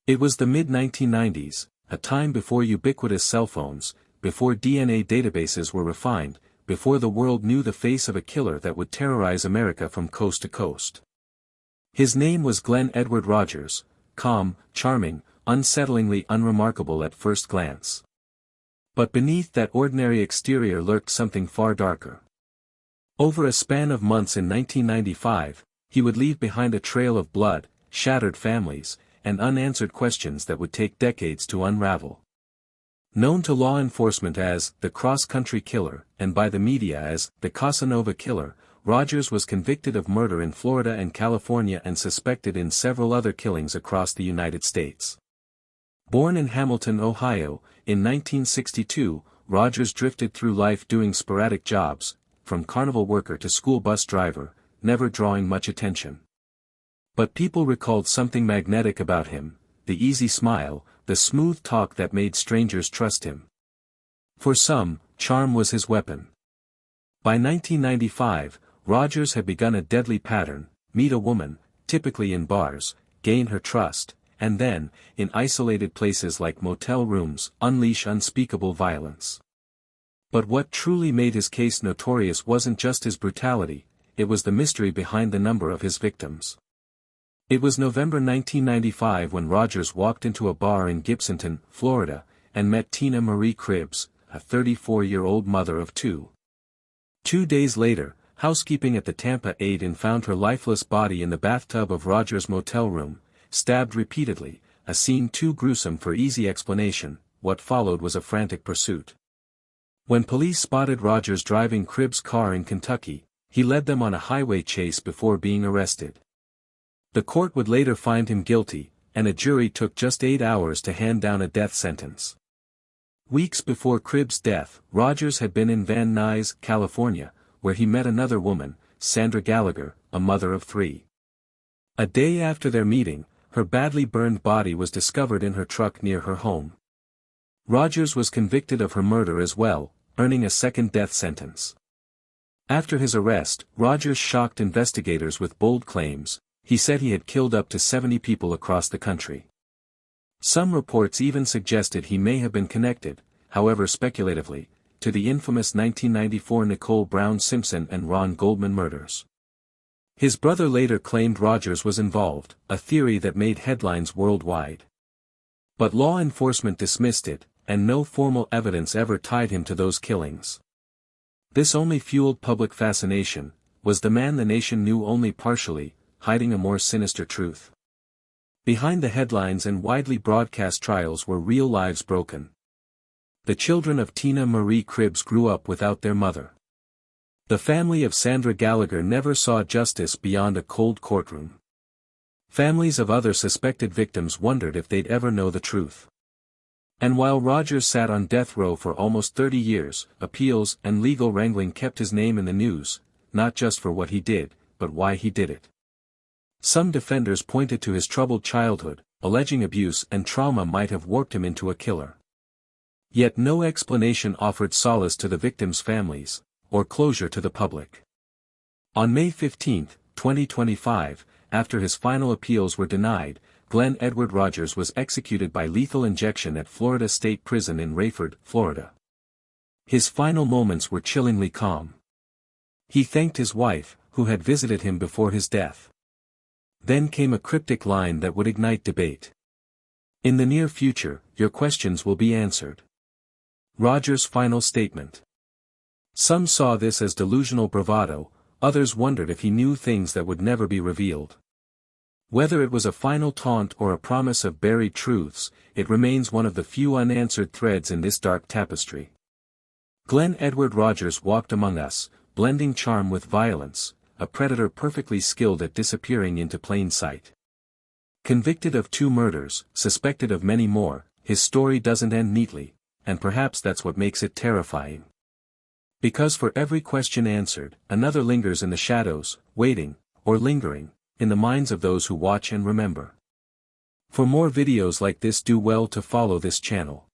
It was the mid-1990s, a time before ubiquitous cell phones, before DNA databases were refined, before the world knew the face of a killer that would terrorize America from coast to coast. His name was Glen Edward Rogers, calm, charming, unsettlingly unremarkable at first glance. But beneath that ordinary exterior lurked something far darker. Over a span of months in 1995, he would leave behind a trail of blood, shattered families, and unanswered questions that would take decades to unravel. Known to law enforcement as the cross-country killer, and by the media as the Casanova killer, Rogers was convicted of murder in Florida and California and suspected in several other killings across the United States. Born in Hamilton, Ohio, in 1962, Rogers drifted through life doing sporadic jobs, from carnival worker to school bus driver, never drawing much attention. But people recalled something magnetic about him, the easy smile, the smooth talk that made strangers trust him. For some, charm was his weapon. By 1995, Rogers had begun a deadly pattern: meet a woman, typically in bars, gain her trust, and then, in isolated places like motel rooms, unleash unspeakable violence. But what truly made his case notorious wasn't just his brutality, it was the mystery behind the number of his victims. It was November 1995 when Rogers walked into a bar in Gibsonton, Florida, and met Tina Marie Cribbs, a 34-year-old mother of two. 2 days later, housekeeping at the Tampa Inn found her lifeless body in the bathtub of Rogers' motel room, stabbed repeatedly, a scene too gruesome for easy explanation. What followed was a frantic pursuit. When police spotted Rogers driving Cribbs' car in Kentucky, he led them on a highway chase before being arrested. The court would later find him guilty, and a jury took just 8 hours to hand down a death sentence. Weeks before Cribbs' death, Rogers had been in Van Nuys, California, where he met another woman, Sandra Gallagher, a mother of 3. A day after their meeting, her badly burned body was discovered in her truck near her home. Rogers was convicted of her murder as well, earning a second death sentence. After his arrest, Rogers shocked investigators with bold claims. He said he had killed up to 70 people across the country. Some reports even suggested he may have been connected, however speculatively, to the infamous 1994 Nicole Brown Simpson and Ron Goldman murders. His brother later claimed Rogers was involved, a theory that made headlines worldwide. But law enforcement dismissed it, and no formal evidence ever tied him to those killings. This only fueled public fascination. Was the man the nation knew only partially, hiding a more sinister truth? Behind the headlines and widely broadcast trials were real lives broken. The children of Tina Marie Cribbs grew up without their mother. The family of Sandra Gallagher never saw justice beyond a cold courtroom. Families of other suspected victims wondered if they'd ever know the truth. And while Rogers sat on death row for almost 30 years, appeals and legal wrangling kept his name in the news, not just for what he did, but why he did it. Some defenders pointed to his troubled childhood, alleging abuse and trauma might have warped him into a killer. Yet no explanation offered solace to the victims' families, or closure to the public. On May 15, 2025, after his final appeals were denied, Glen Edward Rogers was executed by lethal injection at Florida State Prison in Rayford, Florida. His final moments were chillingly calm. He thanked his wife, who had visited him before his death. Then came a cryptic line that would ignite debate. "In the near future, your questions will be answered." Rogers' final statement. Some saw this as delusional bravado, others wondered if he knew things that would never be revealed. Whether it was a final taunt or a promise of buried truths, it remains one of the few unanswered threads in this dark tapestry. Glen Edward Rogers walked among us, blending charm with violence, a predator perfectly skilled at disappearing into plain sight. Convicted of 2 murders, suspected of many more, his story doesn't end neatly, and perhaps that's what makes it terrifying. Because for every question answered, another lingers in the shadows, waiting, or lingering, in the minds of those who watch and remember. For more videos like this, do well to follow this channel.